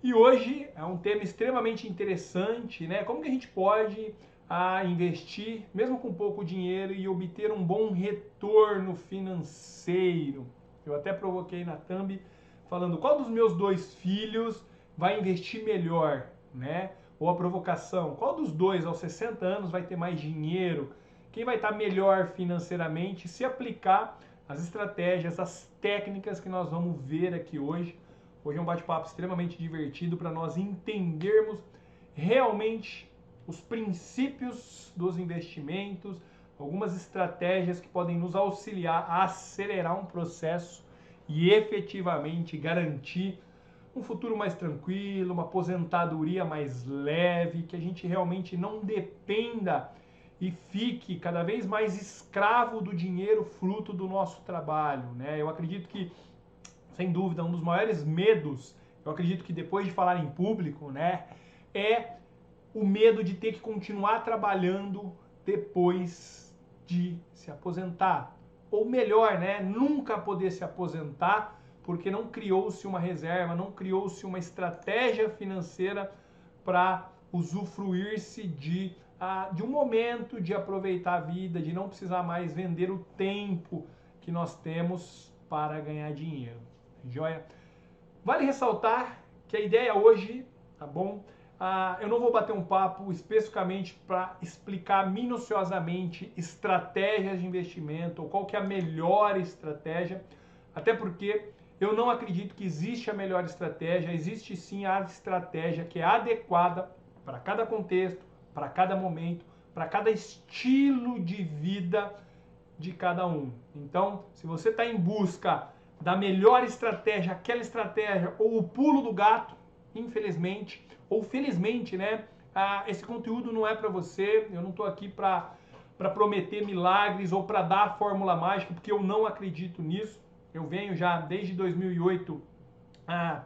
E hoje é um tema extremamente interessante, né? Como que a gente pode investir, mesmo com pouco dinheiro, e obter um bom retorno financeiro? Eu até provoquei na thumb falando qual dos meus dois filhos vai investir melhor, né? Ou a provocação, qual dos dois aos 60 anos vai ter mais dinheiro? Quem vai estar melhor financeiramente se aplicar as estratégias, as técnicas que nós vamos ver aqui hoje. Hoje é um bate-papo extremamente divertido para nós entendermos realmente os princípios dos investimentos, algumas estratégias que podem nos auxiliar a acelerar um processo e efetivamente garantir um futuro mais tranquilo, uma aposentadoria mais leve, que a gente realmente não dependa e fique cada vez mais escravo do dinheiro fruto do nosso trabalho, né? Eu acredito que, sem dúvida, um dos maiores medos, eu acredito que depois de falar em público, né, é o medo de ter que continuar trabalhando depois de se aposentar. Ou melhor, né, nunca poder se aposentar porque não criou-se uma reserva, não criou-se uma estratégia financeira para usufruir-se de um momento de aproveitar a vida, de não precisar mais vender o tempo que nós temos para ganhar dinheiro. Joia? Vale ressaltar que a ideia hoje, tá bom? Eu não vou bater um papo especificamente para explicar minuciosamente estratégias de investimento ou qual que é a melhor estratégia, até porque eu não acredito que existe a melhor estratégia, existe sim a estratégia que é adequada para cada contexto, para cada momento, para cada estilo de vida de cada um. Então, se você está em busca da melhor estratégia, aquela estratégia ou o pulo do gato, infelizmente, ou felizmente, né? Esse conteúdo não é para você, eu não estou aqui para prometer milagres ou para dar a fórmula mágica, porque eu não acredito nisso. Eu venho já desde 2008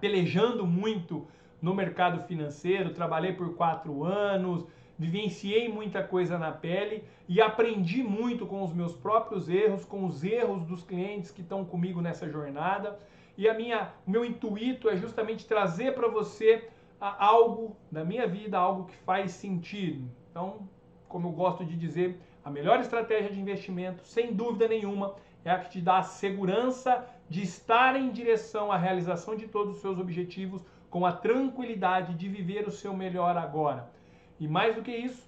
pelejando muito no mercado financeiro, trabalhei por 4 anos, vivenciei muita coisa na pele e aprendi muito com os meus próprios erros, com os erros dos clientes que estão comigo nessa jornada. E o meu intuito é justamente trazer para você algo da minha vida, algo que faz sentido. Então, como eu gosto de dizer, a melhor estratégia de investimento, sem dúvida nenhuma, é a que te dá a segurança de estar em direção à realização de todos os seus objetivos com a tranquilidade de viver o seu melhor agora. E mais do que isso,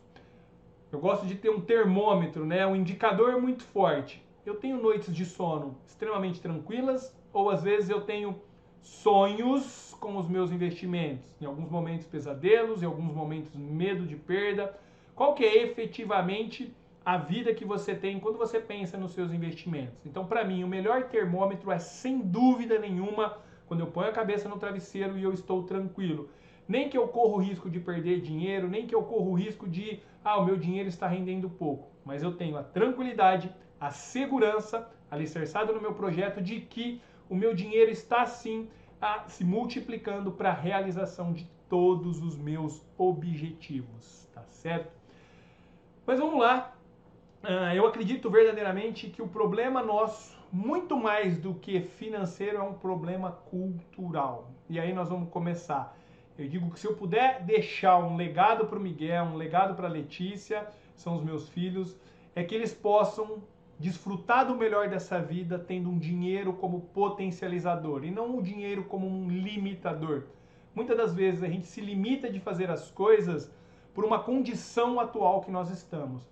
eu gosto de ter um termômetro, né, um indicador muito forte. Eu tenho noites de sono extremamente tranquilas ou às vezes eu tenho sonhos com os meus investimentos, em alguns momentos pesadelos, em alguns momentos medo de perda. Qual que é efetivamente a vida que você tem quando você pensa nos seus investimentos? Então, para mim, o melhor termômetro é, sem dúvida nenhuma, quando eu ponho a cabeça no travesseiro e eu estou tranquilo. Nem que eu corro o risco de perder dinheiro, nem que eu corro o risco de, o meu dinheiro está rendendo pouco. Mas eu tenho a tranquilidade, a segurança, alicerçado no meu projeto, de que o meu dinheiro está sim se multiplicando para a realização de todos os meus objetivos, tá certo? Mas vamos lá. Eu acredito verdadeiramente que o problema nosso, muito mais do que financeiro, é um problema cultural. E aí nós vamos começar. Eu digo que se eu puder deixar um legado para o Miguel, um legado para a Letícia, são os meus filhos, é que eles possam desfrutar do melhor dessa vida tendo um dinheiro como potencializador e não o dinheiro como um limitador. Muitas das vezes a gente se limita de fazer as coisas por uma condição atual que nós estamos.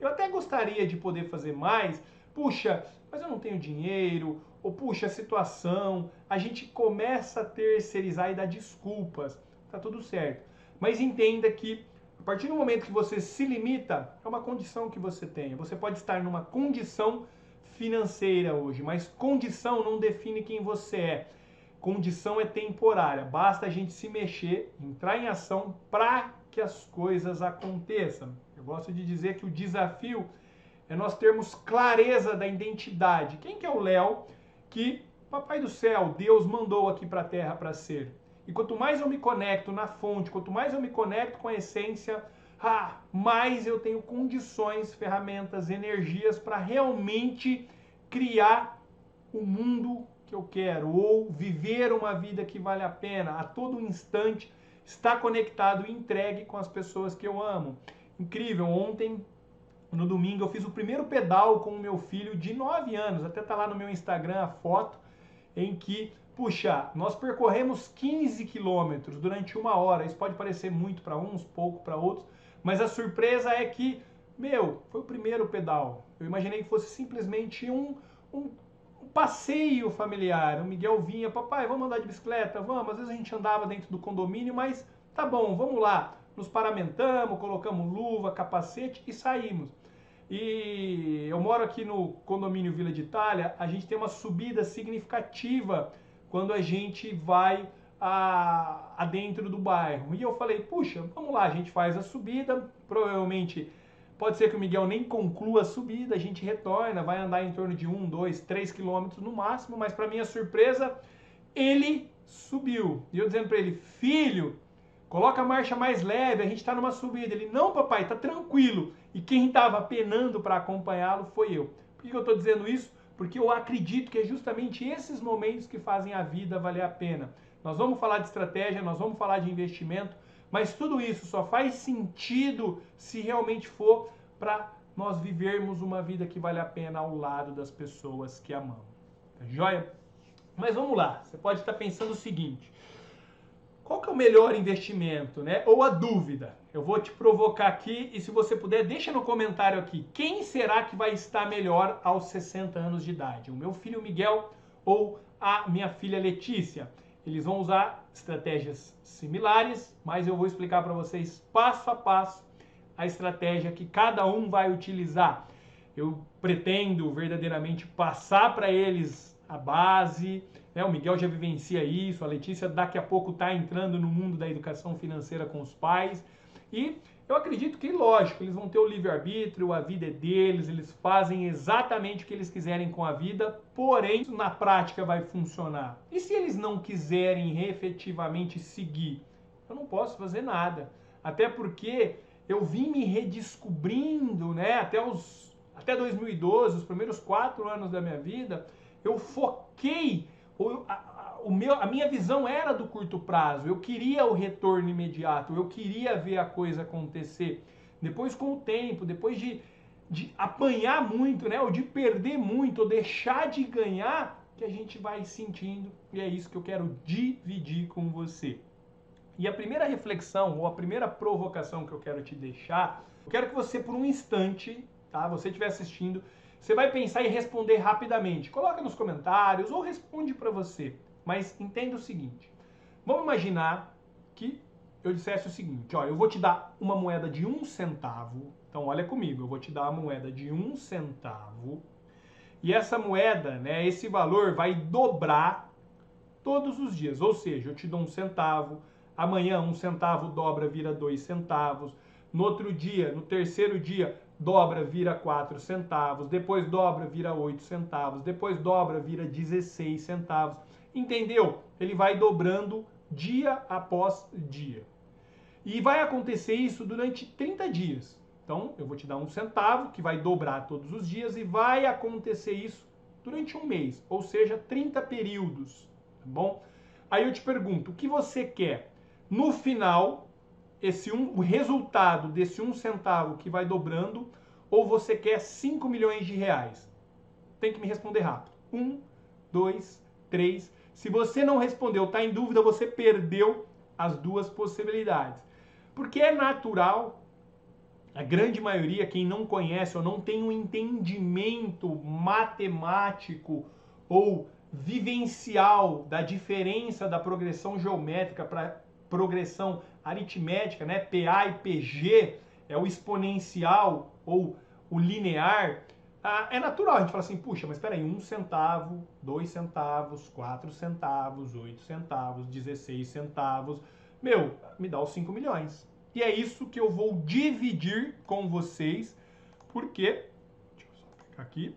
Eu até gostaria de poder fazer mais, puxa, mas eu não tenho dinheiro, ou puxa, a situação, a gente começa a terceirizar e dar desculpas, tá tudo certo. Mas entenda que a partir do momento que você se limita, é uma condição que você tem. Você pode estar numa condição financeira hoje, mas condição não define quem você é. Condição é temporária, basta a gente se mexer, entrar em ação para que as coisas aconteçam. Eu gosto de dizer que o desafio é nós termos clareza da identidade. Quem que é o Léo que Papai do Céu, Deus mandou aqui para a Terra para ser? E quanto mais eu me conecto na fonte, quanto mais eu me conecto com a essência, mais eu tenho condições, ferramentas, energias para realmente criar o mundo que eu quero, ou viver uma vida que vale a pena, a todo instante, estar conectado e entregue com as pessoas que eu amo. Incrível, ontem, no domingo, eu fiz o primeiro pedal com o meu filho de 9 anos, até tá lá no meu Instagram a foto, em que, puxa, nós percorremos 15 quilômetros durante 1 hora. Isso pode parecer muito para uns, pouco para outros, mas a surpresa é que, meu, foi o primeiro pedal. Eu imaginei que fosse simplesmente um passeio familiar. O Miguel vinha, papai, vamos andar de bicicleta? Vamos. Às vezes a gente andava dentro do condomínio, mas tá bom, vamos lá. Nos paramentamos, colocamos luva, capacete e saímos. E eu moro aqui no condomínio Vila de Itália, a gente tem uma subida significativa quando a gente vai a dentro do bairro. E eu falei, puxa, vamos lá, a gente faz a subida, provavelmente pode ser que o Miguel nem conclua a subida, a gente retorna, vai andar em torno de 1, 2, 3 quilômetros no máximo, mas para minha surpresa, ele subiu. E eu dizendo para ele, filho, coloca a marcha mais leve, a gente está numa subida. Ele, não papai, tá tranquilo. E quem estava penando para acompanhá-lo foi eu. Por que eu estou dizendo isso? Porque eu acredito que é justamente esses momentos que fazem a vida valer a pena. Nós vamos falar de estratégia, nós vamos falar de investimento, mas tudo isso só faz sentido se realmente for para nós vivermos uma vida que vale a pena ao lado das pessoas que amamos. Tá joia? Mas vamos lá, você pode estar pensando o seguinte, qual que é o melhor investimento, né? Ou a dúvida. Eu vou te provocar aqui e se você puder, deixa no comentário aqui. Quem será que vai estar melhor aos 60 anos de idade? O meu filho Miguel ou a minha filha Letícia? Eles vão usar estratégias similares, mas eu vou explicar para vocês passo a passo a estratégia que cada um vai utilizar. Eu pretendo verdadeiramente passar para eles a base, né? O Miguel já vivencia isso, a Letícia daqui a pouco está entrando no mundo da educação financeira com os pais. E eu acredito que, lógico, eles vão ter o livre-arbítrio, a vida é deles, eles fazem exatamente o que eles quiserem com a vida, porém, isso na prática vai funcionar. E se eles não quiserem efetivamente seguir? Eu não posso fazer nada. Até porque eu vim me redescobrindo, né? Até 2012, os primeiros 4 anos da minha vida, eu foquei, a minha visão era do curto prazo, eu queria o retorno imediato, eu queria ver a coisa acontecer. Depois, com o tempo, depois de apanhar muito, né, ou de perder muito, ou deixar de ganhar, que a gente vai sentindo, e é isso que eu quero dividir com você. E a primeira reflexão, ou a primeira provocação que eu quero te deixar, eu quero que você, por um instante, tá, você estiver assistindo, você vai pensar e responder rapidamente. Coloca nos comentários ou responde para você. Mas entenda o seguinte. Vamos imaginar que eu dissesse o seguinte. Ó, eu vou te dar uma moeda de 1 centavo. Então olha comigo. Eu vou te dar uma moeda de 1 centavo. E essa moeda, né, esse valor vai dobrar todos os dias. Ou seja, eu te dou 1 centavo. Amanhã 1 centavo dobra, vira 2 centavos. No outro dia, no terceiro dia, dobra, vira 4 centavos, depois dobra, vira 8 centavos, depois dobra, vira 16 centavos. Entendeu? Ele vai dobrando dia após dia. E vai acontecer isso durante 30 dias. Então, eu vou te dar 1 centavo, que vai dobrar todos os dias, e vai acontecer isso durante 1 mês, ou seja, 30 períodos, tá bom? Aí eu te pergunto, o que você quer? No final, o resultado desse 1 centavo que vai dobrando, ou você quer 5 milhões de reais? Tem que me responder rápido. 1, 2, 3. Se você não respondeu, está em dúvida, você perdeu as duas possibilidades. Porque é natural, a grande maioria, quem não conhece ou não tem um entendimento matemático ou vivencial da diferença da progressão geométrica para progressão aritmética, né? PA e PG, é o exponencial ou o linear, é natural a gente falar assim, puxa, mas espera aí, 1 centavo, 2 centavos, 4 centavos, 8 centavos, 16 centavos, meu, me dá os 5 milhões. E é isso que eu vou dividir com vocês, porque, deixa eu só clicar aqui,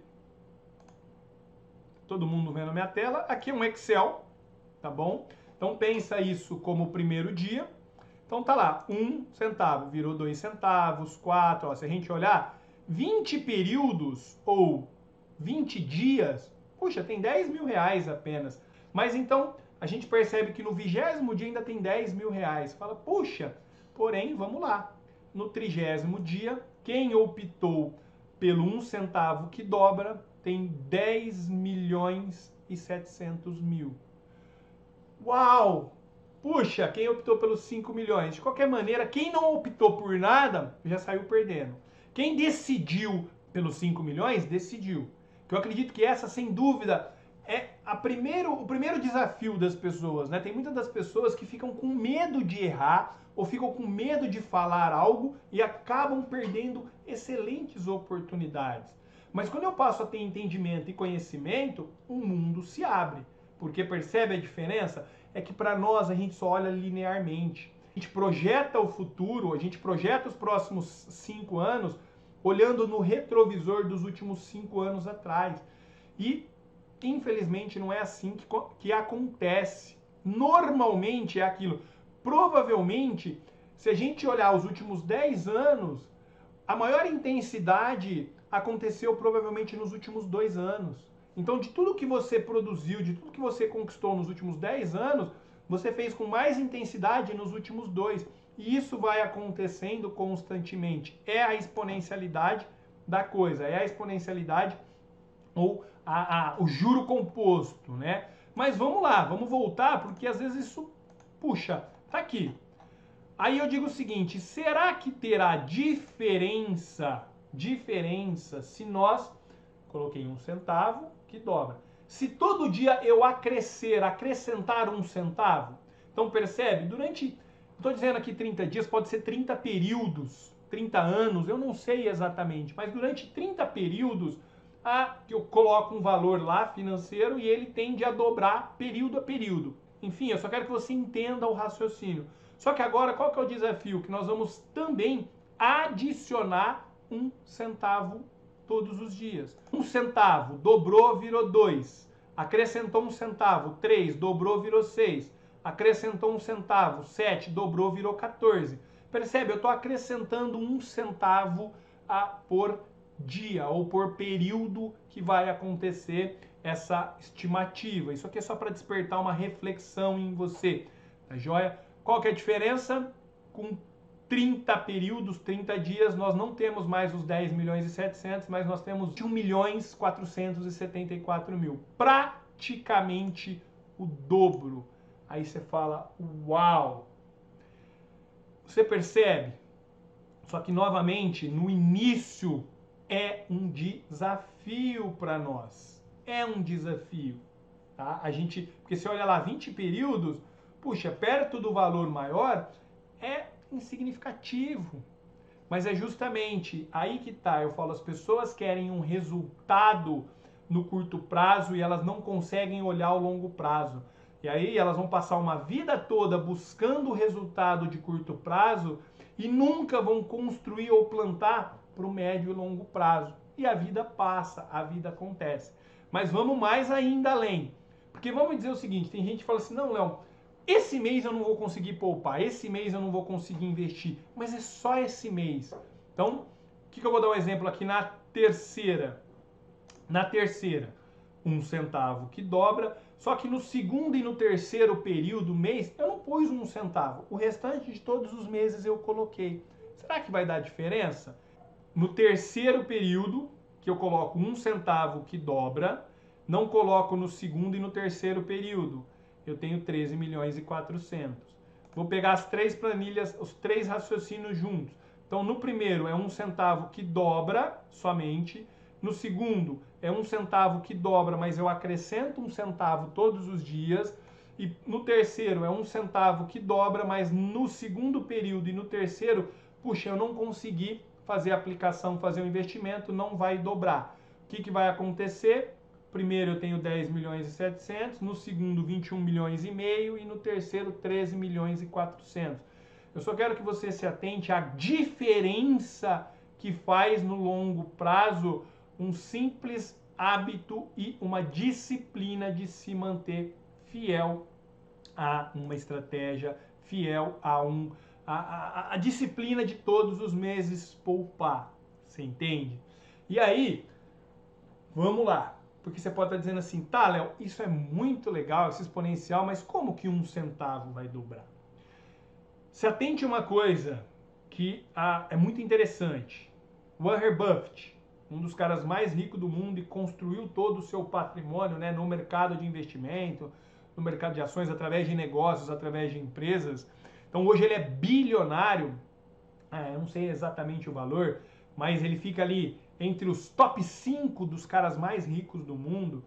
todo mundo vendo a minha tela, aqui é um Excel, tá bom? Então pensa isso como o primeiro dia. Então tá lá, 1 centavo virou 2 centavos, 4, ó, se a gente olhar, 20 períodos ou 20 dias, puxa, tem 10 mil reais apenas. Mas então a gente percebe que no 20º dia ainda tem 10 mil reais. Fala, puxa, porém, vamos lá. No 30º dia, quem optou pelo 1 centavo que dobra tem 10 milhões e 700 mil. Uau! Puxa, quem optou pelos 5 milhões? De qualquer maneira, quem não optou por nada já saiu perdendo. Quem decidiu pelos 5 milhões, decidiu. Que eu acredito que essa, sem dúvida, é o primeiro desafio das pessoas, né? Tem muitas das pessoas que ficam com medo de errar ou ficam com medo de falar algo e acabam perdendo excelentes oportunidades. Mas quando eu passo a ter entendimento e conhecimento, o mundo se abre. Porque percebe a diferença? É que para nós a gente só olha linearmente. A gente projeta o futuro, a gente projeta os próximos 5 anos olhando no retrovisor dos últimos 5 anos atrás. E infelizmente não é assim que acontece. Normalmente é aquilo. Provavelmente, se a gente olhar os últimos 10 anos, a maior intensidade aconteceu provavelmente nos últimos 2 anos. Então, de tudo que você produziu, de tudo que você conquistou nos últimos 10 anos, você fez com mais intensidade nos últimos 2. E isso vai acontecendo constantemente. É a exponencialidade da coisa, é a exponencialidade ou o juro composto, né? Mas vamos lá, vamos voltar, porque às vezes isso, puxa, tá aqui. Aí eu digo o seguinte, será que terá diferença se nós, coloquei 1 centavo, que dobra. Se todo dia eu acrescentar 1 centavo, então percebe, durante, estou dizendo aqui 30 dias, pode ser 30 períodos, 30 anos, eu não sei exatamente, mas durante 30 períodos, que eu coloco um valor lá financeiro e ele tende a dobrar período a período. Enfim, eu só quero que você entenda o raciocínio. Só que agora, qual que é o desafio? Que nós vamos também adicionar 1 centavo todos os dias. 1 centavo, dobrou, virou 2. Acrescentou 1 centavo, 3, dobrou, virou 6. Acrescentou 1 centavo, 7, dobrou, virou 14. Percebe? Eu estou acrescentando 1 centavo por dia ou por período que vai acontecer essa estimativa. Isso aqui é só para despertar uma reflexão em você, tá joia? Qual que é a diferença? Com 30 períodos, 30 dias, nós não temos mais os 10 milhões e 700, mas nós temos 1 milhões 474 mil. Praticamente o dobro. Aí você fala, uau! Você percebe? Só que, novamente, no início é um desafio para nós. É um desafio. Tá? Porque se olha lá, 20 períodos, puxa, perto do valor maior, é insignificativo. Mas é justamente aí que tá. Eu falo, as pessoas querem um resultado no curto prazo e elas não conseguem olhar o longo prazo. E aí elas vão passar uma vida toda buscando o resultado de curto prazo e nunca vão construir ou plantar para o médio e longo prazo. E a vida passa, a vida acontece. Mas vamos mais ainda além. Porque vamos dizer o seguinte, tem gente que fala assim, não, Léo, esse mês eu não vou conseguir poupar, esse mês eu não vou conseguir investir, mas é só esse mês. Então, o que eu vou dar um exemplo aqui na terceira? Na terceira, 1 centavo que dobra, só que no segundo e no terceiro período, mês, eu não pus 1 centavo. O restante de todos os meses eu coloquei. Será que vai dar diferença? No terceiro período, que eu coloco 1 centavo que dobra, não coloco no segundo e no terceiro período. Eu tenho 13 milhões e 400. Vou pegar as 3 planilhas, os 3 raciocínios juntos. Então, no primeiro é 1 centavo que dobra somente. No segundo é 1 centavo que dobra, mas eu acrescento 1 centavo todos os dias. E no terceiro é 1 centavo que dobra, mas no segundo período e no terceiro, puxa, eu não consegui fazer a aplicação, fazer o investimento, não vai dobrar. O que vai acontecer? Primeiro eu tenho 10 milhões e 700, no segundo 21 milhões e meio e no terceiro 13 milhões e 400. Eu só quero que você se atente à diferença que faz no longo prazo um simples hábito e uma disciplina de se manter fiel a uma estratégia, fiel a disciplina de todos os meses poupar. Você entende? E aí, vamos lá. Porque você pode estar dizendo assim, tá, Léo, isso é muito legal, esse exponencial, mas como que 1 centavo vai dobrar? Se atente a uma coisa que é muito interessante. Warren Buffett, um dos caras mais ricos do mundo e construiu todo o seu patrimônio, né, no mercado de investimento, no mercado de ações, através de negócios, através de empresas. Então hoje ele é bilionário, eu não sei exatamente o valor, mas ele fica ali entre os top 5 dos caras mais ricos do mundo.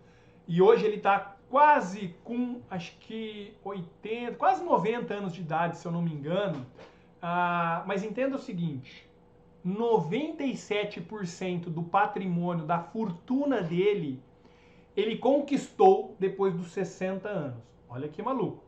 E hoje ele está quase com, acho que 80, quase 90 anos de idade, se eu não me engano. Mas entenda o seguinte, 97% do patrimônio, da fortuna dele, ele conquistou depois dos 60 anos. Olha que maluco.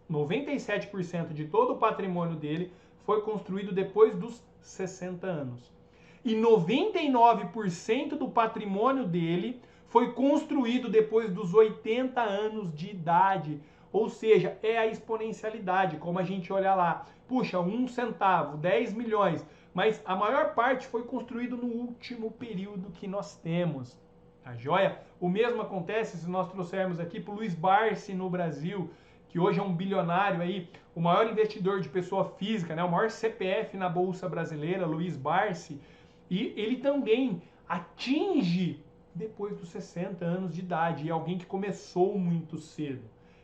97% de todo o patrimônio dele foi construído depois dos 60 anos. E 99% do patrimônio dele foi construído depois dos 80 anos de idade. Ou seja, é a exponencialidade, como a gente olha lá. Puxa, 1 centavo, 10 milhões. Mas a maior parte foi construído no último período que nós temos. Tá joia? O mesmo acontece se nós trouxermos aqui para o Luiz Barsi no Brasil, que hoje é um bilionário aí, o maior investidor de pessoa física, né? O maior CPF na Bolsa Brasileira, Luiz Barsi. E ele também atinge depois dos 60 anos de idade. E é alguém que começou muito cedo.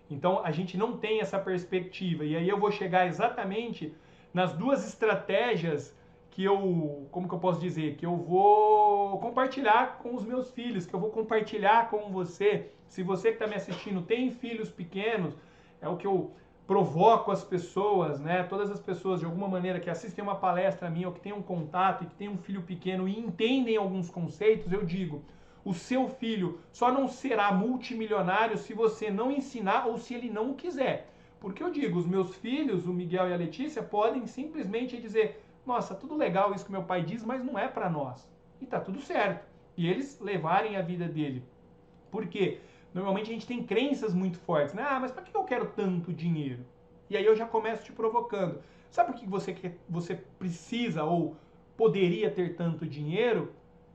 Então a gente não tem essa perspectiva. E aí eu vou chegar exatamente nas duas estratégias que como que eu posso dizer? Que eu vou compartilhar com os meus filhos, que eu vou compartilhar com você. Se você que está me assistindo tem filhos pequenos, é o que eu provoco as pessoas, né? Todas as pessoas de alguma maneira que assistem uma palestra minha ou que têm um contato e que têm um filho pequeno e entendem alguns conceitos, eu digo, o seu filho só não será multimilionário se você não ensinar ou se ele não quiser. Porque eu digo, os meus filhos, o Miguel e a Letícia, podem simplesmente dizer, nossa, tudo legal isso que meu pai diz, mas não é para nós. E tá tudo certo. E eles levarem a vida dele. Por quê? Normalmente a gente tem crenças muito fortes, né? Mas para que eu quero tanto dinheiro? E aí eu já começo te provocando. Sabe por que você precisa ou poderia ter tanto dinheiro?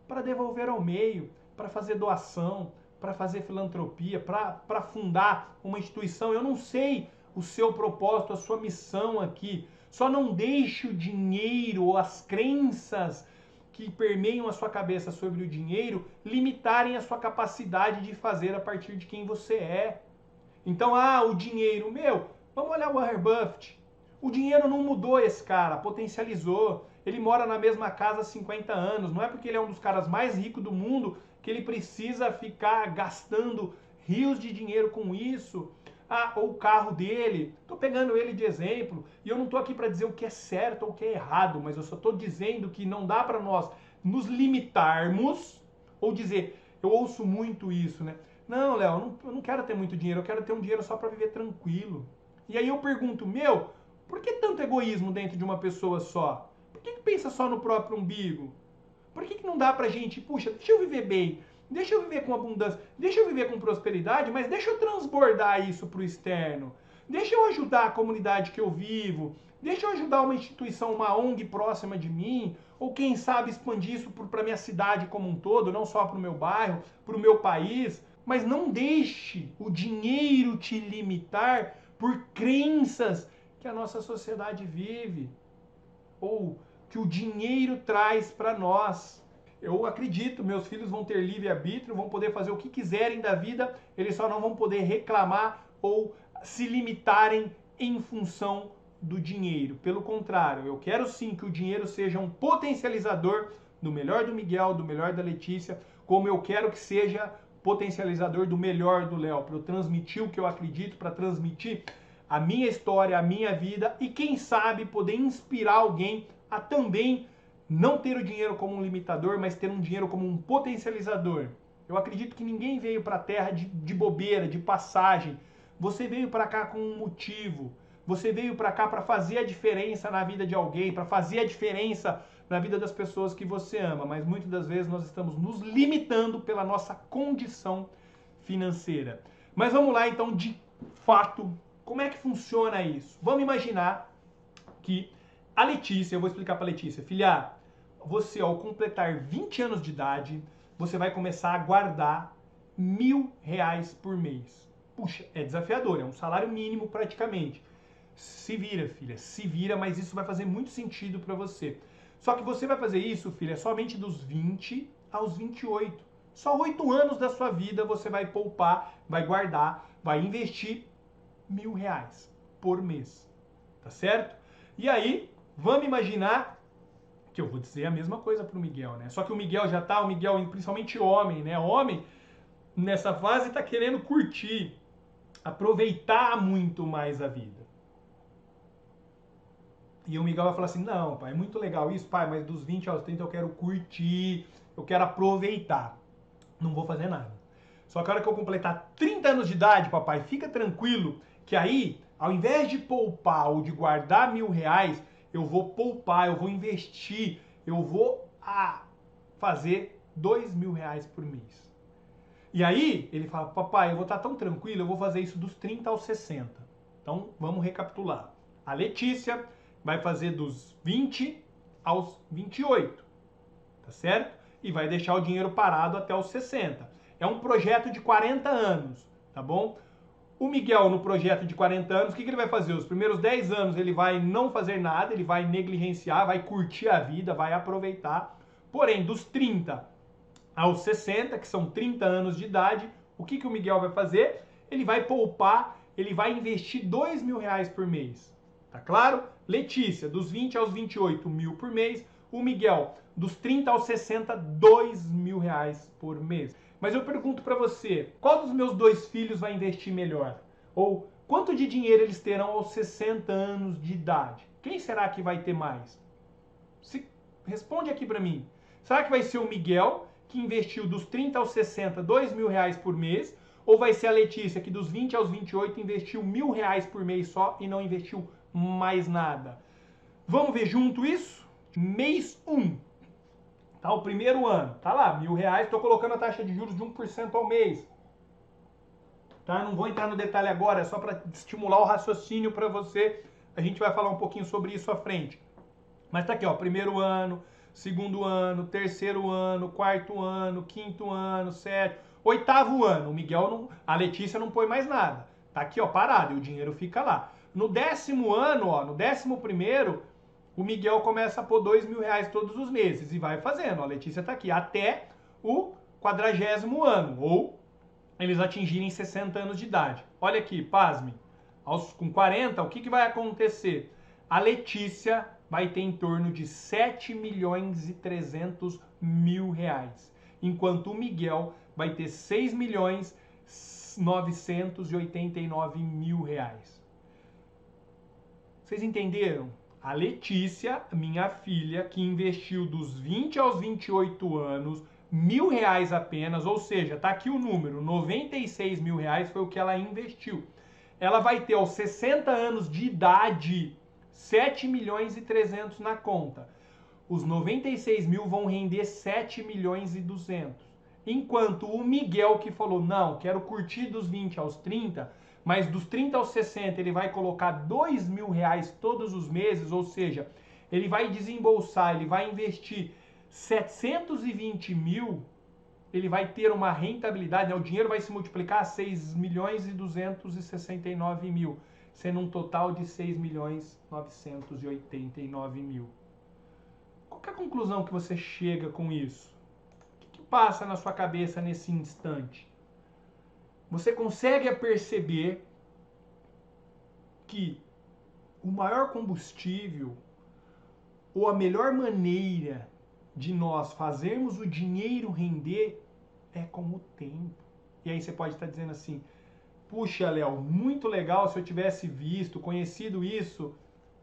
Para devolver ao meio, para fazer doação, para fazer filantropia, para fundar uma instituição. Eu não sei o seu propósito, a sua missão aqui. Só não deixe o dinheiro ou as crenças que permeiam a sua cabeça sobre o dinheiro limitarem a sua capacidade de fazer a partir de quem você é. Então, o dinheiro, vamos olhar o Warren Buffett. O dinheiro não mudou esse cara, potencializou. Ele mora na mesma casa há 50 anos. Não é porque ele é um dos caras mais ricos do mundo que ele precisa ficar gastando rios de dinheiro com isso. Ou o carro dele. Estou pegando ele de exemplo. E eu não estou aqui para dizer o que é certo ou o que é errado, mas eu só estou dizendo que não dá para nós nos limitarmos ou dizer, eu ouço muito isso, né? Não, Léo, eu não quero ter muito dinheiro, eu quero ter um dinheiro só para viver tranquilo. E aí eu pergunto, por que tanto egoísmo dentro de uma pessoa só? Por que pensa só no próprio umbigo? Por que não dá pra gente, puxa, deixa eu viver bem, deixa eu viver com abundância, deixa eu viver com prosperidade, mas deixa eu transbordar isso pro externo. Deixa eu ajudar a comunidade que eu vivo, deixa eu ajudar uma instituição, uma ONG próxima de mim, ou quem sabe expandir isso para minha cidade como um todo, não só para o meu bairro, para o meu país. Mas não deixe o dinheiro te limitar por crenças que a nossa sociedade vive ou que o dinheiro traz para nós. Eu acredito, meus filhos vão ter livre-arbítrio, vão poder fazer o que quiserem da vida, eles só não vão poder reclamar ou se limitarem em função do dinheiro. Pelo contrário, eu quero sim que o dinheiro seja um potencializador do melhor do Miguel, do melhor da Letícia, como eu quero que seja potencializador do melhor do Léo, para eu transmitir o que eu acredito, para transmitir a minha história, a minha vida e quem sabe poder inspirar alguém a também não ter o dinheiro como um limitador, mas ter um dinheiro como um potencializador. Eu acredito que ninguém veio para a Terra de bobeira, de passagem. Você veio para cá com um motivo. Você veio para cá para fazer a diferença na vida de alguém, para fazer a diferença na vida das pessoas que você ama. Mas muitas das vezes nós estamos nos limitando pela nossa condição financeira. Mas vamos lá então, de fato, como é que funciona isso? Vamos imaginar que a Letícia, eu vou explicar para a Letícia, filha, você ao completar 20 anos de idade, você vai começar a guardar R$1.000 por mês. Puxa, é desafiador, é um salário mínimo praticamente. Se vira, filha, se vira, mas isso vai fazer muito sentido para você. Só que você vai fazer isso, filha, somente dos 20 aos 28. Só 8 anos da sua vida você vai poupar, vai guardar, vai investir R$1.000 por mês. Tá certo? E aí, vamos imaginar que eu vou dizer a mesma coisa pro Miguel, né? Só que o Miguel, principalmente homem, né? Homem, nessa fase, tá querendo curtir, aproveitar muito mais a vida. E o Miguel vai falar assim, não, pai, é muito legal isso, pai, mas dos 20 aos 30 eu quero curtir, eu quero aproveitar. Não vou fazer nada. Só que a hora que eu completar 30 anos de idade, papai, fica tranquilo que aí, ao invés de poupar ou de guardar R$1.000, eu vou poupar, eu vou investir, eu vou fazer R$2.000 por mês. E aí, ele fala, papai, eu vou estar tão tranquilo, eu vou fazer isso dos 30 aos 60. Então, vamos recapitular. A Letícia vai fazer dos 20 aos 28, tá certo? E vai deixar o dinheiro parado até os 60. É um projeto de 40 anos, tá bom? O Miguel, no projeto de 40 anos, o que ele vai fazer? Os primeiros 10 anos ele vai não fazer nada, ele vai negligenciar, vai curtir a vida, vai aproveitar. Porém, dos 30 aos 60, que são 30 anos de idade, o que o Miguel vai fazer? Ele vai poupar, ele vai investir R$2.000 por mês. Tá claro? Letícia, dos 20 aos 28, R$1.000 por mês. O Miguel, dos 30 aos 60, R$2.000 por mês. Mas eu pergunto para você, qual dos meus 2 filhos vai investir melhor? Ou quanto de dinheiro eles terão aos 60 anos de idade? Quem será que vai ter mais? Responde aqui para mim. Será que vai ser o Miguel, que investiu dos 30 aos 60, R$2.000 por mês? Ou vai ser a Letícia, que dos 20 aos 28 investiu R$1.000 por mês só e não investiu mais nada? Vamos ver junto isso? Mês 1. Tá, o primeiro ano, tá lá, R$1.000, estou colocando a taxa de juros de 1% ao mês. Tá? Não vou entrar no detalhe agora, é só para estimular o raciocínio para você. A gente vai falar um pouquinho sobre isso à frente. Mas tá aqui, ó, primeiro ano, segundo ano, terceiro ano, quarto ano, quinto ano, sétimo, oitavo ano. O Miguel, não, a Letícia não põe mais nada. Tá aqui, ó, parado, e o dinheiro fica lá. No 10º ano, ó, no 11º, o Miguel começa a pôr R$2.000 todos os meses e vai fazendo. A Letícia tá aqui até o 40º ano, ou eles atingirem 60 anos de idade. Olha aqui, pasme. Com 40, o que vai acontecer? A Letícia vai ter em torno de R$7.300.000, enquanto o Miguel vai ter R$6.989.000. Vocês entenderam? A Letícia, minha filha, que investiu dos 20 aos 28 anos, R$1.000 apenas, ou seja, tá aqui o número, R$96.000 foi o que ela investiu. Ela vai ter aos 60 anos de idade, R$7.300.000 na conta. Os 96 mil vão render 7.200.000. Enquanto o Miguel, que falou, não, quero curtir dos 20 aos 30, mas dos 30 aos 60 ele vai colocar R$2.000 todos os meses, ou seja, ele vai desembolsar, ele vai investir 720 mil, ele vai ter uma rentabilidade, né? O dinheiro vai se multiplicar a 6.269.000, sendo um total de 6.989.000. Qual que é a conclusão que você chega com isso? O que passa na sua cabeça nesse instante? Você consegue perceber que o maior combustível ou a melhor maneira de nós fazermos o dinheiro render é com o tempo. E aí você pode estar dizendo assim, puxa, Léo, muito legal se eu tivesse visto, conhecido isso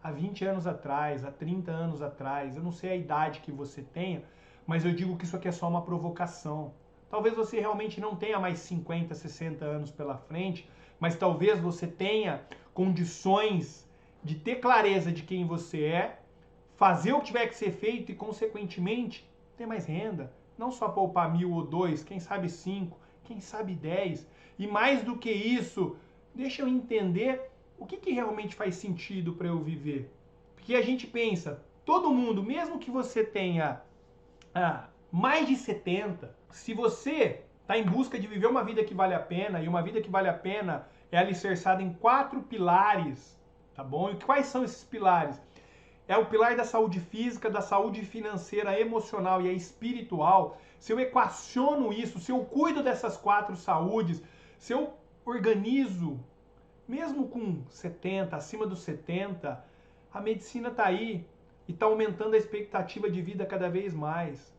há 20 anos atrás, há 30 anos atrás. Eu não sei a idade que você tenha, mas eu digo que isso aqui é só uma provocação. Talvez você realmente não tenha mais 50, 60 anos pela frente, mas talvez você tenha condições de ter clareza de quem você é, fazer o que tiver que ser feito e, consequentemente, ter mais renda. Não só poupar 1.000 ou 2, quem sabe 5, quem sabe 10. E mais do que isso, deixa eu entender o que realmente faz sentido para eu viver. Porque a gente pensa, todo mundo, mesmo que você tenha mais de 70, Se você está em busca de viver uma vida que vale a pena, e uma vida que vale a pena é alicerçada em 4 pilares, tá bom? E quais são esses pilares? É o pilar da saúde física, da saúde financeira, emocional e espiritual. Se eu equaciono isso, se eu cuido dessas 4 saúdes, se eu organizo, mesmo com 70, acima dos 70, a medicina está aí e está aumentando a expectativa de vida cada vez mais.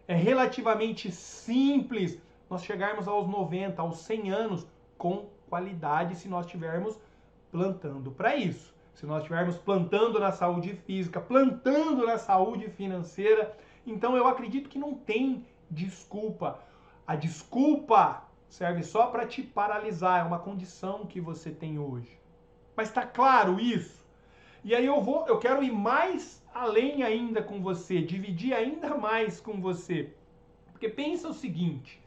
É relativamente simples nós chegarmos aos 90, aos 100 anos com qualidade se nós estivermos plantando para isso. Se nós estivermos plantando na saúde física, plantando na saúde financeira, então eu acredito que não tem desculpa. A desculpa serve só para te paralisar, é uma condição que você tem hoje. Mas está claro isso? E aí eu quero ir mais além ainda com você, dividir ainda mais com você. Porque pensa o seguinte,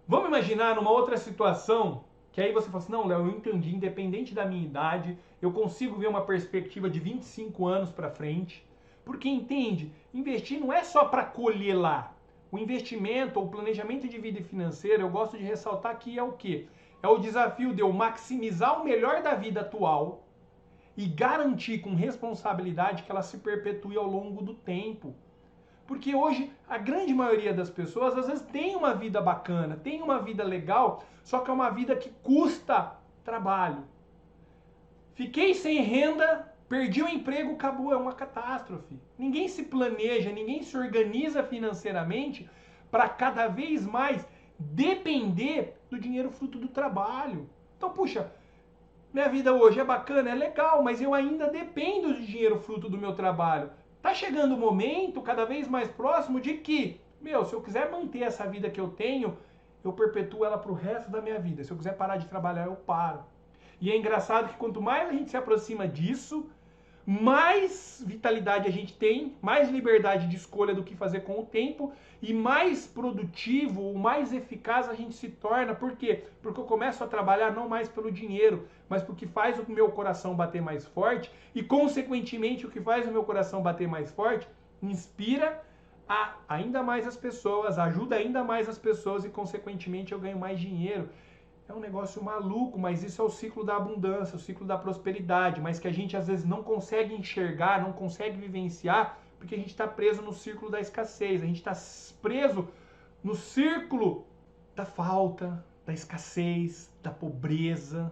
vamos imaginar numa outra situação, que aí você fala assim, não, Léo, eu entendi, independente da minha idade, eu consigo ver uma perspectiva de 25 anos para frente, porque entende, investir não é só para colher lá. O investimento ou o planejamento de vida financeira, eu gosto de ressaltar que é o quê? É o desafio de eu maximizar o melhor da vida atual e garantir com responsabilidade que ela se perpetue ao longo do tempo. Porque hoje a grande maioria das pessoas às vezes tem uma vida bacana, tem uma vida legal, só que é uma vida que custa trabalho. Fiquei sem renda, perdi o emprego, acabou, é uma catástrofe. Ninguém se planeja, ninguém se organiza financeiramente para cada vez mais depender do dinheiro fruto do trabalho. Então, puxa, minha vida hoje é bacana, é legal, mas eu ainda dependo de dinheiro fruto do meu trabalho. Tá chegando o momento, cada vez mais próximo, de que, se eu quiser manter essa vida que eu tenho, eu perpetuo ela pro resto da minha vida. Se eu quiser parar de trabalhar, eu paro. E é engraçado que quanto mais a gente se aproxima disso, mais vitalidade a gente tem, mais liberdade de escolha do que fazer com o tempo e mais produtivo ou mais eficaz a gente se torna. Por quê? Porque eu começo a trabalhar não mais pelo dinheiro, mas porque faz o meu coração bater mais forte e, consequentemente, o que faz o meu coração bater mais forte inspira ainda mais as pessoas, ajuda ainda mais as pessoas e, consequentemente, eu ganho mais dinheiro. É um negócio maluco, mas isso é o ciclo da abundância, o ciclo da prosperidade, mas que a gente às vezes não consegue enxergar, não consegue vivenciar, porque a gente está preso no círculo da escassez, a gente está preso no círculo da falta, da escassez, da pobreza.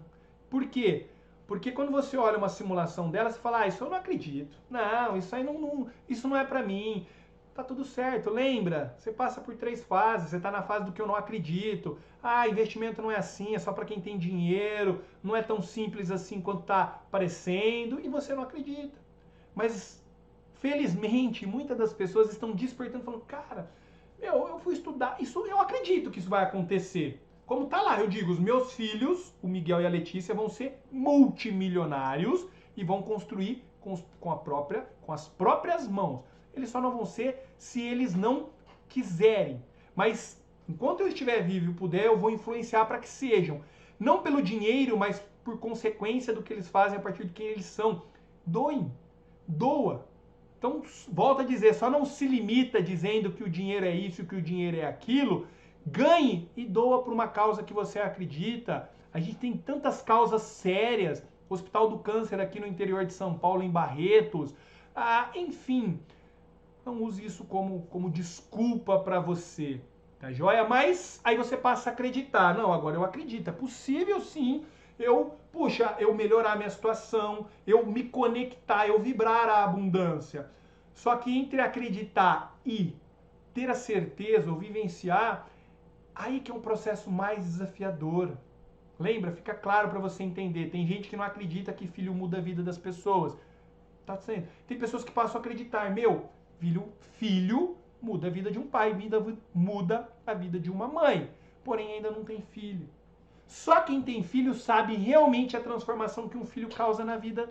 Por quê? Porque quando você olha uma simulação dela, você fala, isso eu não acredito. Não, isso aí isso não é para mim. Tá tudo certo, lembra? Você passa por 3 fases, você tá na fase do que eu não acredito. Investimento não é assim, é só para quem tem dinheiro, não é tão simples assim quanto tá parecendo, e você não acredita. Mas, felizmente, muitas das pessoas estão despertando, falando, cara, eu fui estudar, isso eu acredito que isso vai acontecer. Como tá lá, eu digo, os meus filhos, o Miguel e a Letícia, vão ser multimilionários e vão construir com as próprias mãos. Eles só não vão ser se eles não quiserem. Mas enquanto eu estiver vivo e puder, eu vou influenciar para que sejam. Não pelo dinheiro, mas por consequência do que eles fazem a partir de quem eles são. Doem. Doa. Então, volto a dizer, só não se limita dizendo que o dinheiro é isso, que o dinheiro é aquilo. Ganhe e doa para uma causa que você acredita. A gente tem tantas causas sérias. Hospital do Câncer aqui no interior de São Paulo, em Barretos. Enfim, não use isso como desculpa para você, tá joia? Mas aí você passa a acreditar. Não, agora eu acredito. É possível sim eu melhorar a minha situação, eu me conectar, eu vibrar a abundância. Só que entre acreditar e ter a certeza ou vivenciar, aí que é um processo mais desafiador. Lembra? Fica claro para você entender. Tem gente que não acredita que filho muda a vida das pessoas. Tá sendo? Tem pessoas que passam a acreditar, filho muda a vida de um pai, muda a vida de uma mãe. Porém, ainda não tem filho. Só quem tem filho sabe realmente a transformação que um filho causa na vida.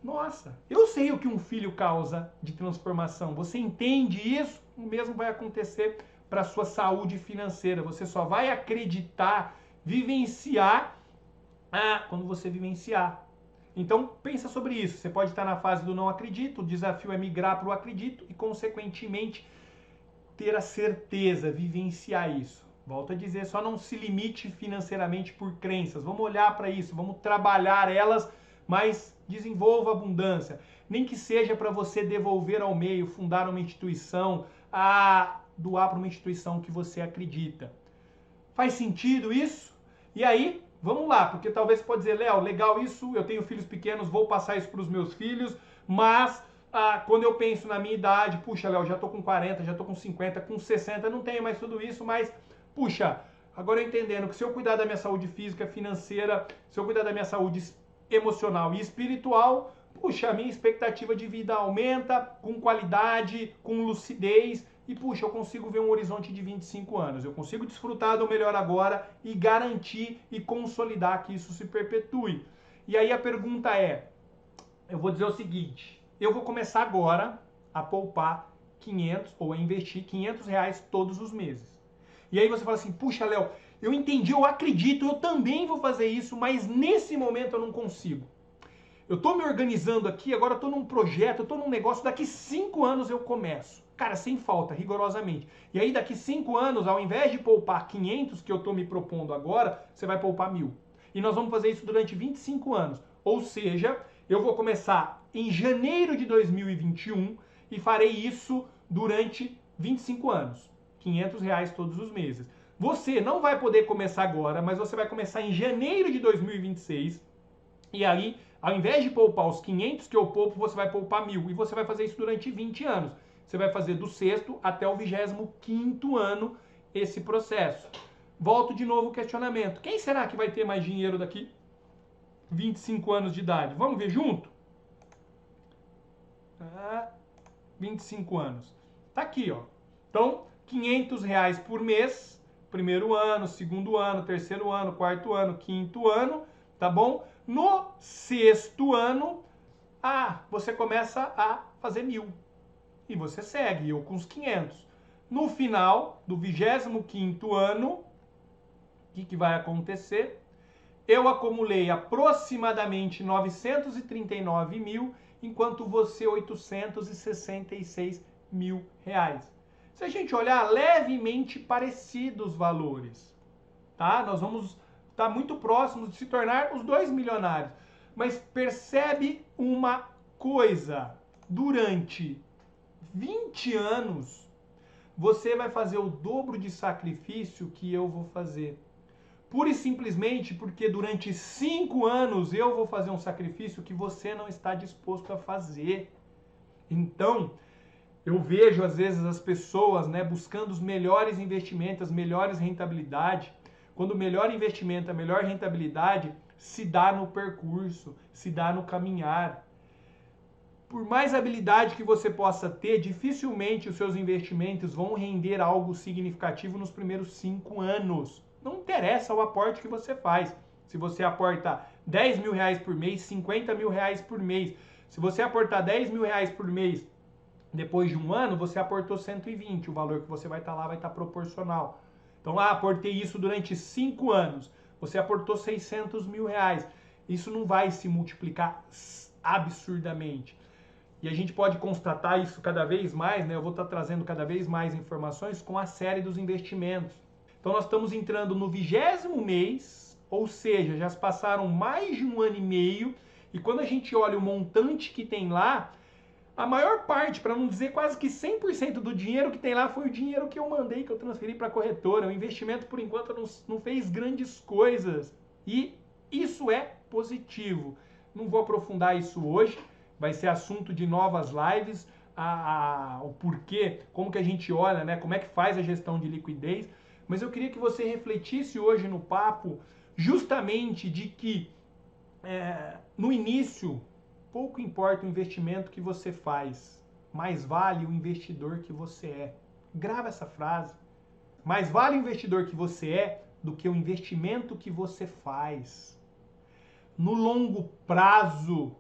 Nossa, eu sei o que um filho causa de transformação. Você entende isso? O mesmo vai acontecer para a sua saúde financeira. Você só vai acreditar, vivenciar, quando você vivenciar. Então, pensa sobre isso. Você pode estar na fase do não acredito, o desafio é migrar para o acredito e, consequentemente, ter a certeza, vivenciar isso. Volto a dizer, só não se limite financeiramente por crenças. Vamos olhar para isso, vamos trabalhar elas, mas desenvolva abundância. Nem que seja para você devolver ao meio, fundar uma instituição, doar para uma instituição que você acredita. Faz sentido isso? E aí, vamos lá, porque talvez você pode dizer, Léo, legal isso, eu tenho filhos pequenos, vou passar isso para os meus filhos, mas quando eu penso na minha idade, puxa, Léo, já tô com 40, já tô com 50, com 60, não tenho mais tudo isso, mas, puxa, agora eu entendendo que se eu cuidar da minha saúde física, financeira, se eu cuidar da minha saúde emocional e espiritual, puxa, a minha expectativa de vida aumenta com qualidade, com lucidez, e puxa, eu consigo ver um horizonte de 25 anos, eu consigo desfrutar do melhor agora e garantir e consolidar que isso se perpetue. E aí a pergunta é, eu vou dizer o seguinte, eu vou começar agora a poupar 500 ou a investir 500 reais todos os meses. E aí você fala assim, puxa, Léo, eu entendi, eu acredito, eu também vou fazer isso, mas nesse momento eu não consigo. Eu tô me organizando aqui, agora eu tô num projeto, eu tô num negócio, daqui 5 anos eu começo. Cara, sem falta, rigorosamente. E aí daqui 5 anos, ao invés de poupar 500 que eu tô me propondo agora, você vai poupar 1.000. E nós vamos fazer isso durante 25 anos. Ou seja, eu vou começar em janeiro de 2021 e farei isso durante 25 anos. 500 reais todos os meses. Você não vai poder começar agora, mas você vai começar em janeiro de 2026 e aí, ao invés de poupar os 500 que eu poupo, você vai poupar 1.000 e você vai fazer isso durante 20 anos. Você vai fazer do 6º até o 25º ano esse processo. Volto de novo ao questionamento. Quem será que vai ter mais dinheiro daqui 25 anos de idade? Vamos ver junto? 25 anos. Tá aqui, ó. Então, 500 reais por mês, primeiro ano, segundo ano, terceiro ano, quarto ano, quinto ano, tá bom? No 6º ano, você começa a fazer 1.000. E você segue, eu com os 500. No final do 25º ano, o que vai acontecer? Eu acumulei aproximadamente 939 mil, enquanto você 866 mil reais. Se a gente olhar, levemente parecidos os valores, tá? Nós vamos estar muito próximos de se tornar os 2 milionários. Mas percebe uma coisa, durante 20 anos, você vai fazer o dobro de sacrifício que eu vou fazer. Pura e simplesmente porque durante 5 anos eu vou fazer um sacrifício que você não está disposto a fazer. Então, eu vejo às vezes as pessoas, né, buscando os melhores investimentos, as melhores rentabilidades, quando o melhor investimento, a melhor rentabilidade se dá no percurso, se dá no caminhar. Por mais habilidade que você possa ter, dificilmente os seus investimentos vão render algo significativo nos primeiros 5 anos. Não interessa o aporte que você faz. Se você aporta 10 mil reais por mês, 50 mil reais por mês. Se você aportar 10 mil reais por mês, depois de um ano, você aportou 120. O valor que você vai estar lá vai estar proporcional. Então, aportei isso durante 5 anos. Você aportou 600 mil reais. Isso não vai se multiplicar absurdamente. E a gente pode constatar isso cada vez mais, né? Eu vou estar trazendo cada vez mais informações com a série dos investimentos. Então nós estamos entrando no 20º mês, ou seja, já se passaram mais de 1 ano e meio, e quando a gente olha o montante que tem lá, a maior parte, para não dizer quase que 100% do dinheiro que tem lá foi o dinheiro que eu mandei, que eu transferi para a corretora. O investimento, por enquanto, não fez grandes coisas. E isso é positivo. Não vou aprofundar isso hoje, vai ser assunto de novas lives, o porquê, como que a gente olha, né? Como é que faz a gestão de liquidez. Mas eu queria que você refletisse hoje no papo justamente de que no início pouco importa o investimento que você faz, mais vale o investidor que você é. Grava essa frase. Mais vale o investidor que você é do que o investimento que você faz. No longo prazo,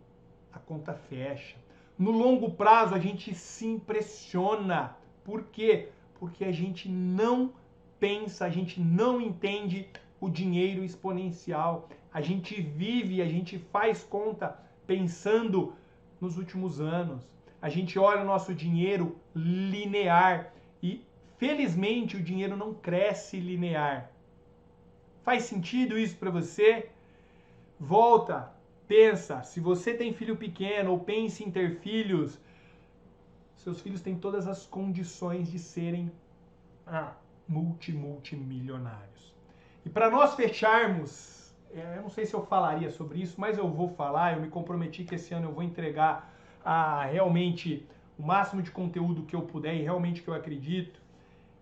a conta fecha. No longo prazo, a gente se impressiona. Por quê? Porque a gente não pensa, a gente não entende o dinheiro exponencial. A gente vive, a gente faz conta pensando nos últimos anos. A gente olha o nosso dinheiro linear e felizmente o dinheiro não cresce linear. Faz sentido isso para você? Volta, pensa, se você tem filho pequeno ou pensa em ter filhos, seus filhos têm todas as condições de serem multimilionários. E para nós fecharmos, eu não sei se eu falaria sobre isso, mas eu vou falar, eu me comprometi que esse ano eu vou entregar realmente o máximo de conteúdo que eu puder e realmente que eu acredito.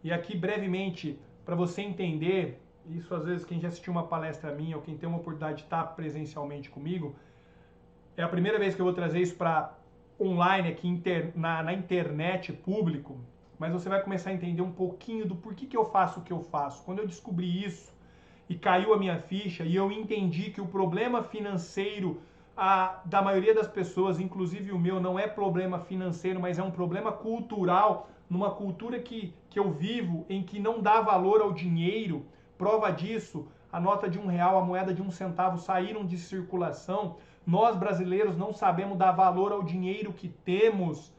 E aqui brevemente, para você entender, isso às vezes quem já assistiu uma palestra minha ou quem tem uma oportunidade de estar presencialmente comigo, é a primeira vez que eu vou trazer isso para online aqui na internet público, mas você vai começar a entender um pouquinho do porquê que eu faço o que eu faço. Quando eu descobri isso e caiu a minha ficha e eu entendi que o problema financeiro da maioria das pessoas, inclusive o meu, não é problema financeiro, mas é um problema cultural, numa cultura que eu vivo, em que não dá valor ao dinheiro. Prova disso, a nota de R$1, a moeda de 1 centavo saíram de circulação. Nós brasileiros não sabemos dar valor ao dinheiro que temos.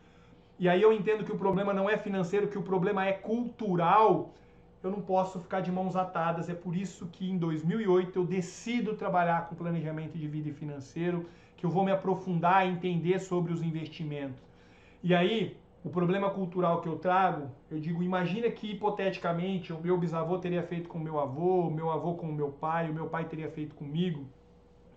E aí eu entendo que o problema não é financeiro, que o problema é cultural. Eu não posso ficar de mãos atadas. É por isso que em 2008 eu decido trabalhar com planejamento de vida e financeiro, que eu vou me aprofundar e entender sobre os investimentos. E aí, o problema cultural que eu trago, eu digo, imagina que hipoteticamente o meu bisavô teria feito com o meu avô com o meu pai teria feito comigo,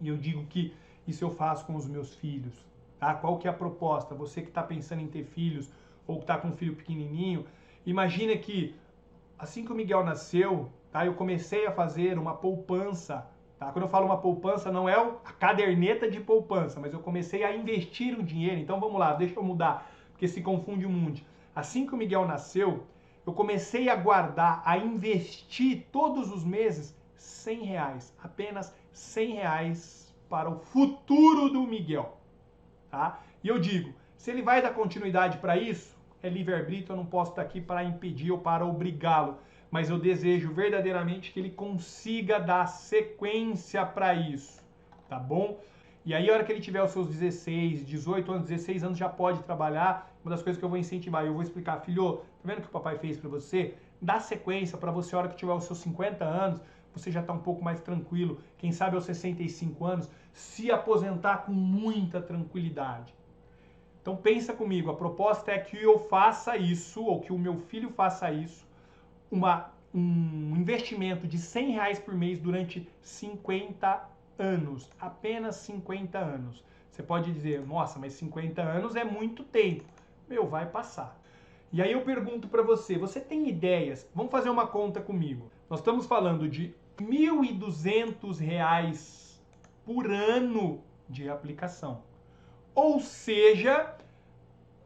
e eu digo que isso eu faço com os meus filhos. Tá? Qual que é a proposta? Você que está pensando em ter filhos, ou que está com um filho pequenininho, imagina que assim que o Miguel nasceu, tá, eu comecei a fazer uma poupança. Tá? Quando eu falo uma poupança, não é a caderneta de poupança, mas eu comecei a investir o dinheiro. Então vamos lá, deixa eu mudar, porque se confunde um monte. Assim que o Miguel nasceu, eu comecei a guardar, a investir todos os meses R$100, apenas R$100 para o futuro do Miguel. Tá? E eu digo, se ele vai dar continuidade para isso, é livre-arbítrio, eu não posso estar aqui para impedir ou para obrigá-lo, mas eu desejo verdadeiramente que ele consiga dar sequência para isso, tá bom? E aí, a hora que ele tiver os seus 16, 18 anos, 16 anos, já pode trabalhar. Uma das coisas que eu vou incentivar, eu vou explicar, filho, tá vendo o que o papai fez para você? Dá sequência para você, a hora que tiver os seus 50 anos, você já está um pouco mais tranquilo. Quem sabe aos 65 anos, se aposentar com muita tranquilidade. Então pensa comigo, a proposta é que eu faça isso, ou que o meu filho faça isso, um investimento de R$100 por mês durante 50 anos, apenas 50 anos. Você pode dizer, nossa, mas 50 anos é muito tempo. Meu, vai passar. E aí eu pergunto para você, você tem ideias? Vamos fazer uma conta comigo. Nós estamos falando de R$1.200 por ano de aplicação. Ou seja,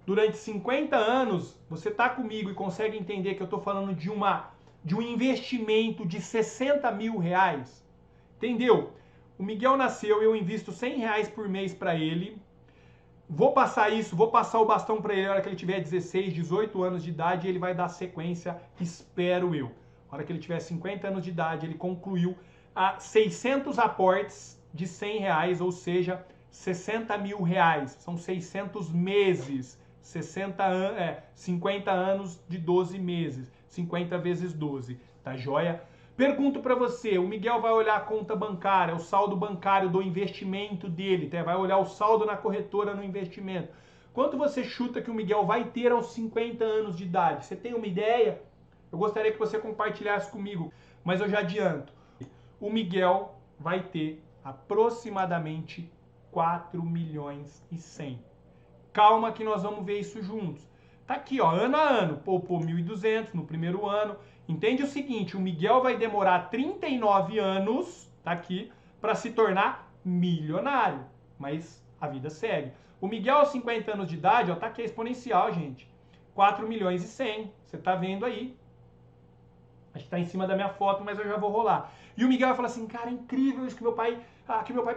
durante 50 anos, você está comigo e consegue entender que eu estou falando de um investimento de R$60 mil. Entendeu? O Miguel nasceu, eu invisto R$100 por mês para ele. Vou passar o bastão para ele na hora que ele tiver 16, 18 anos de idade e ele vai dar sequência, espero eu. Na hora que ele tiver 50 anos de idade, ele concluiu 600 aportes de R$100, ou seja, R$60 mil. São 600 meses. 50 anos de 12 meses. 50 vezes 12. Tá joia? Pergunto para você, o Miguel vai olhar a conta bancária, o saldo bancário do investimento dele, tá? Vai olhar o saldo na corretora no investimento. Quanto você chuta que o Miguel vai ter aos 50 anos de idade? Você tem uma ideia? Eu gostaria que você compartilhasse comigo, mas eu já adianto. O Miguel vai ter aproximadamente 4 milhões e 100. Calma que nós vamos ver isso juntos. Tá aqui, ó, ano a ano, poupou 1.200 no primeiro ano. Entende o seguinte, o Miguel vai demorar 39 anos, tá aqui, para se tornar milionário. Mas a vida segue. O Miguel aos 50 anos de idade, ó, tá aqui a exponencial, gente. 4 milhões e 100. Você tá vendo aí. Acho que tá em cima da minha foto, mas eu já vou rolar. E o Miguel vai falar assim, cara, é incrível isso que meu pai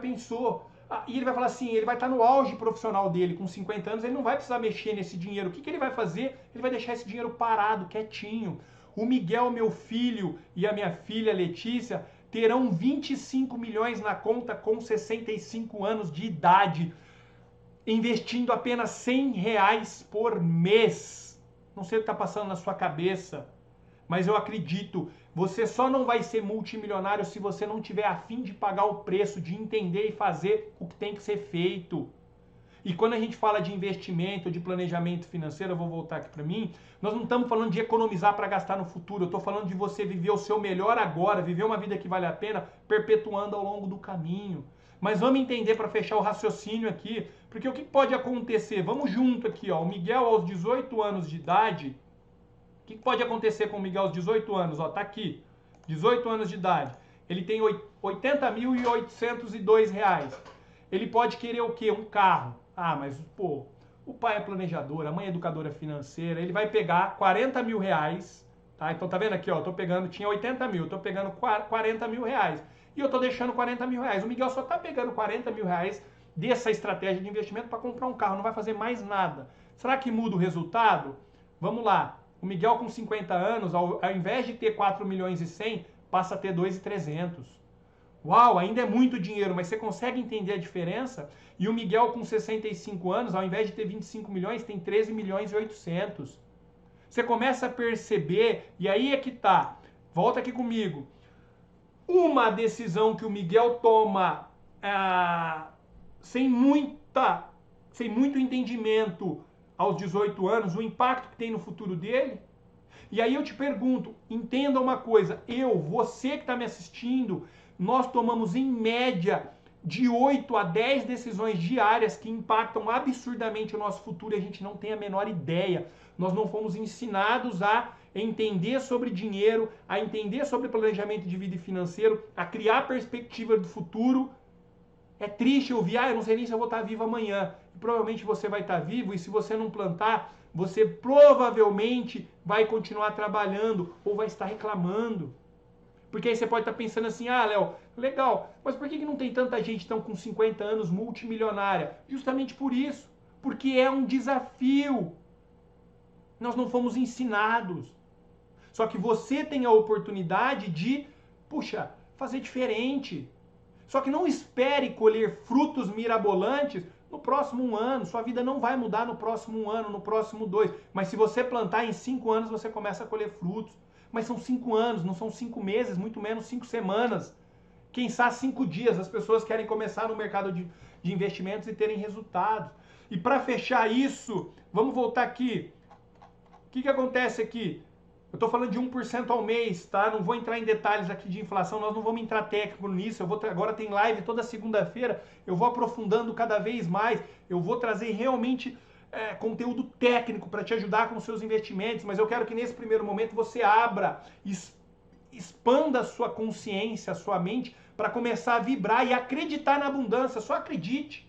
pensou. E ele vai falar assim, ele vai estar no auge profissional dele, com 50 anos, ele não vai precisar mexer nesse dinheiro. O que ele vai fazer? Ele vai deixar esse dinheiro parado, quietinho. O Miguel, meu filho, e a minha filha Letícia terão 25 milhões na conta com 65 anos de idade, investindo apenas R$100 por mês. Não sei o que está passando na sua cabeça. mas eu acredito, você só não vai ser multimilionário se você não tiver a fim de pagar o preço, de entender e fazer o que tem que ser feito. E quando a gente fala de investimento, de planejamento financeiro, eu vou voltar aqui para mim, nós não estamos falando de economizar para gastar no futuro, eu estou falando de você viver o seu melhor agora, viver uma vida que vale a pena, perpetuando ao longo do caminho. Mas vamos entender para fechar o raciocínio aqui, porque o que pode acontecer? Vamos junto aqui, ó, o Miguel aos 18 anos de idade, o que pode acontecer com o Miguel aos 18 anos? Ó, tá aqui, 18 anos de idade, ele tem R$ 80.802. Ele pode querer o quê? Um carro. Ah, mas, pô, o pai é planejador, a mãe é educadora financeira, ele vai pegar R$ 40.000, tá? Então, tá vendo aqui, ó, eu tô pegando, tinha 80 mil, eu tô pegando R$ 40.000 e eu tô deixando R$ 40.000. O Miguel só tá pegando R$ 40.000 dessa estratégia de investimento para comprar um carro, não vai fazer mais nada. Será que muda o resultado? Vamos lá, o Miguel com 50 anos, ao invés de ter 4.100.000, passa a ter 2.300. Uau, ainda é muito dinheiro, mas você consegue entender a diferença? E o Miguel com 65 anos, ao invés de ter 25 milhões, tem 13.800.000. Você começa a perceber, e aí é que tá, volta aqui comigo, uma decisão que o Miguel toma sem muito entendimento aos 18 anos, o impacto que tem no futuro dele. E aí eu te pergunto, entenda uma coisa, você que está me assistindo, nós tomamos em média de 8 a 10 decisões diárias que impactam absurdamente o nosso futuro e a gente não tem a menor ideia. Nós não fomos ensinados a entender sobre dinheiro, a entender sobre planejamento de vida e financeiro, a criar perspectiva do futuro. É triste ouvir, eu não sei nem se eu vou estar vivo amanhã. E provavelmente você vai estar vivo e se você não plantar, você provavelmente vai continuar trabalhando ou vai estar reclamando. Porque aí você pode estar pensando assim, Léo, legal, mas por que não tem tanta gente tão com 50 anos multimilionária? Justamente por isso, porque é um desafio. Nós não fomos ensinados. Só que você tem a oportunidade de, fazer diferente. Só que não espere colher frutos mirabolantes no próximo ano. Sua vida não vai mudar no próximo ano, no próximo 2. Mas se você plantar em 5 anos, você começa a colher frutos. Mas são 5 anos, não são 5 meses, muito menos 5 semanas. Quem sabe 5 dias. As pessoas querem começar no mercado de investimentos e terem resultados. E para fechar isso, vamos voltar aqui. O que acontece aqui? Eu estou falando de 1% ao mês, tá? Não vou entrar em detalhes aqui de inflação, nós não vamos entrar técnico nisso. Agora tem live toda segunda-feira, eu vou aprofundando cada vez mais, eu vou trazer realmente conteúdo técnico para te ajudar com os seus investimentos, mas eu quero que nesse primeiro momento você abra, expanda a sua consciência, a sua mente, para começar a vibrar e acreditar na abundância. Só acredite.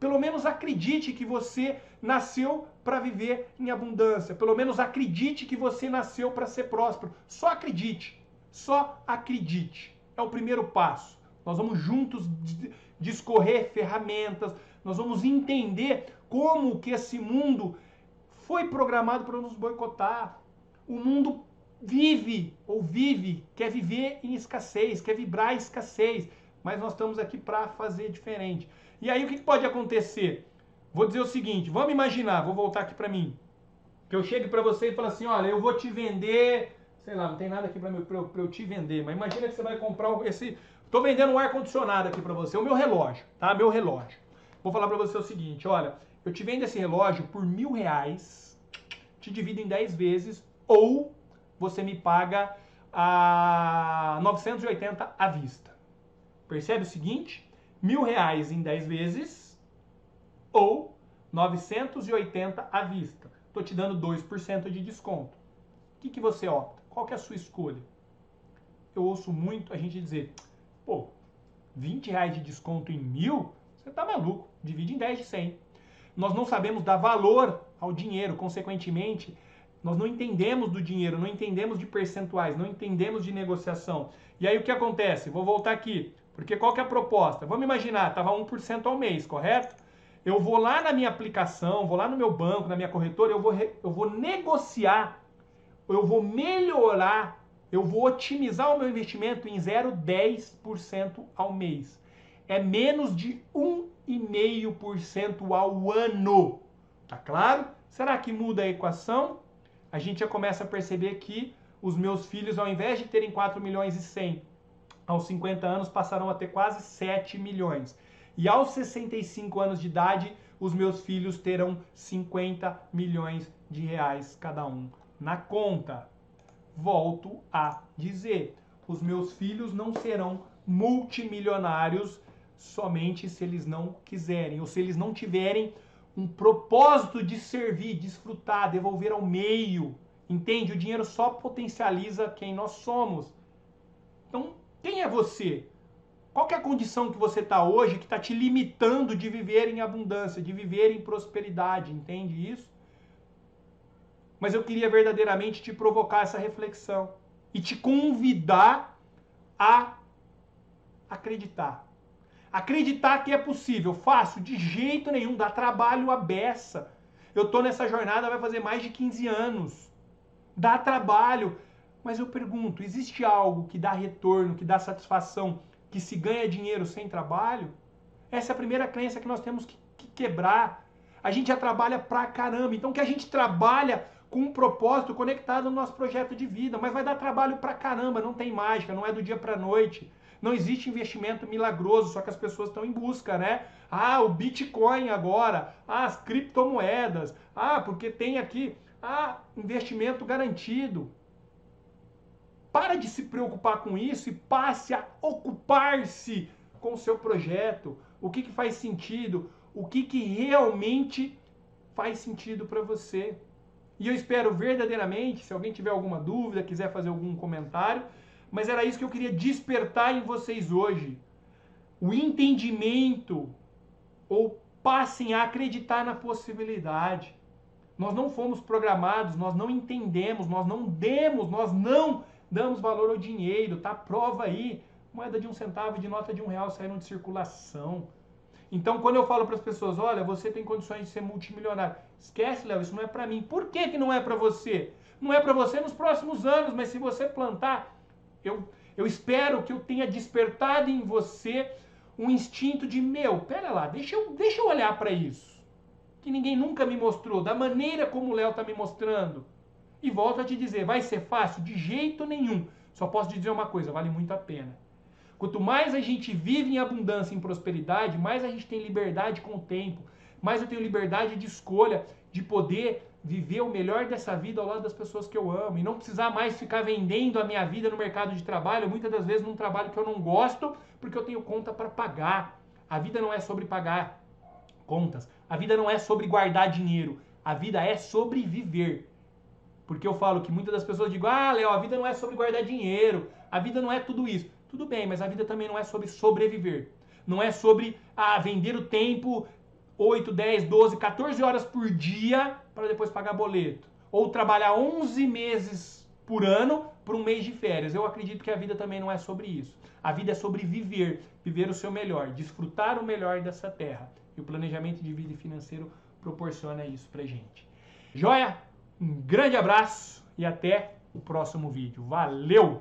Pelo menos acredite que você nasceu para viver em abundância. Pelo menos acredite que você nasceu para ser próspero. Só acredite. Só acredite. É o primeiro passo. Nós vamos juntos discorrer ferramentas. Nós vamos entender como que esse mundo foi programado para nos boicotar. O mundo quer viver em escassez, quer vibrar em escassez. Mas nós estamos aqui para fazer diferente. E aí o que pode acontecer? Vou dizer o seguinte, vamos imaginar, vou voltar aqui para mim, que eu chegue para você e falo assim, olha, eu vou te vender, sei lá, não tem nada aqui para eu te vender, mas imagina que você vai comprar estou vendendo um ar-condicionado aqui para você, o meu relógio, tá? Meu relógio. Vou falar para você o seguinte, olha, eu te vendo esse relógio por R$1.000, te divido em 10 vezes, ou você me paga a 980 à vista. Percebe o seguinte? R$1.000 em 10 vezes ou 980 à vista. Estou te dando 2% de desconto. O que você opta? Qual que é a sua escolha? Eu ouço muito a gente dizer, R$20 de desconto em 1.000? Você tá maluco, divide em 10 de 100. Nós não sabemos dar valor ao dinheiro, consequentemente, nós não entendemos do dinheiro, não entendemos de percentuais, não entendemos de negociação. E aí o que acontece? Vou voltar aqui. Porque qual que é a proposta? Vamos imaginar, estava 1% ao mês, correto? Eu vou lá na minha aplicação, vou lá no meu banco, na minha corretora, eu vou negociar, eu vou melhorar, eu vou otimizar o meu investimento em 0,10% ao mês. É menos de 1,5% ao ano. Tá claro? Será que muda a equação? A gente já começa a perceber que os meus filhos, ao invés de terem 4 milhões e 100, aos 50 anos passarão a ter quase 7 milhões. E aos 65 anos de idade, os meus filhos terão 50 milhões de reais cada um na conta. Volto a dizer, os meus filhos não serão multimilionários somente se eles não quiserem, ou se eles não tiverem um propósito de servir, desfrutar, devolver ao meio. Entende? O dinheiro só potencializa quem nós somos. Então, quem é você? Qual que é a condição que você está hoje que está te limitando de viver em abundância, de viver em prosperidade? Entende isso? Mas eu queria verdadeiramente te provocar essa reflexão e te convidar a acreditar. Acreditar que é possível. Fácil? De jeito nenhum. Dá trabalho à beça. Eu estou nessa jornada vai fazer mais de 15 anos. Dá trabalho. Mas eu pergunto, existe algo que dá retorno, que dá satisfação, que se ganha dinheiro sem trabalho? Essa é a primeira crença que nós temos que quebrar. A gente já trabalha pra caramba. Então que a gente trabalha com um propósito conectado no nosso projeto de vida, mas vai dar trabalho pra caramba, não tem mágica, não é do dia pra noite. Não existe investimento milagroso, só que as pessoas estão em busca, né? Ah, o Bitcoin agora, as criptomoedas, porque tem aqui, investimento garantido. Para de se preocupar com isso e passe a ocupar-se com o seu projeto. O que faz sentido, o que realmente faz sentido para você. E eu espero verdadeiramente, se alguém tiver alguma dúvida, quiser fazer algum comentário, mas era isso que eu queria despertar em vocês hoje. O entendimento, ou passem a acreditar na possibilidade. Nós não fomos programados, nós não entendemos, nós não damos valor ao dinheiro, tá? Prova aí, moeda de 1 centavo, de nota de R$1 saindo de circulação. Então, quando eu falo para as pessoas, olha, você tem condições de ser multimilionário. Esquece, Léo, isso não é para mim. Por que não é para você? Não é para você nos próximos anos, mas se você plantar, eu espero que eu tenha despertado em você um instinto de, pera lá, deixa eu olhar para isso. Que ninguém nunca me mostrou, da maneira como o Léo está me mostrando. E volto a te dizer, vai ser fácil? De jeito nenhum. Só posso te dizer uma coisa, vale muito a pena. Quanto mais a gente vive em abundância, em prosperidade, mais a gente tem liberdade com o tempo, mais eu tenho liberdade de escolha, de poder viver o melhor dessa vida ao lado das pessoas que eu amo, e não precisar mais ficar vendendo a minha vida no mercado de trabalho, muitas das vezes num trabalho que eu não gosto, porque eu tenho conta para pagar. A vida não é sobre pagar contas, a vida não é sobre guardar dinheiro, a vida é sobre viver. Porque eu falo que muitas das pessoas digam, Léo, a vida não é sobre guardar dinheiro, a vida não é tudo isso. Tudo bem, mas a vida também não é sobre sobreviver. Não é sobre vender o tempo 8, 10, 12, 14 horas por dia para depois pagar boleto. Ou trabalhar 11 meses por ano por um mês de férias. Eu acredito que a vida também não é sobre isso. A vida é sobre viver, viver o seu melhor, desfrutar o melhor dessa terra. E o planejamento de vida e financeiro proporciona isso pra gente. Joia? Um grande abraço e até o próximo vídeo. Valeu!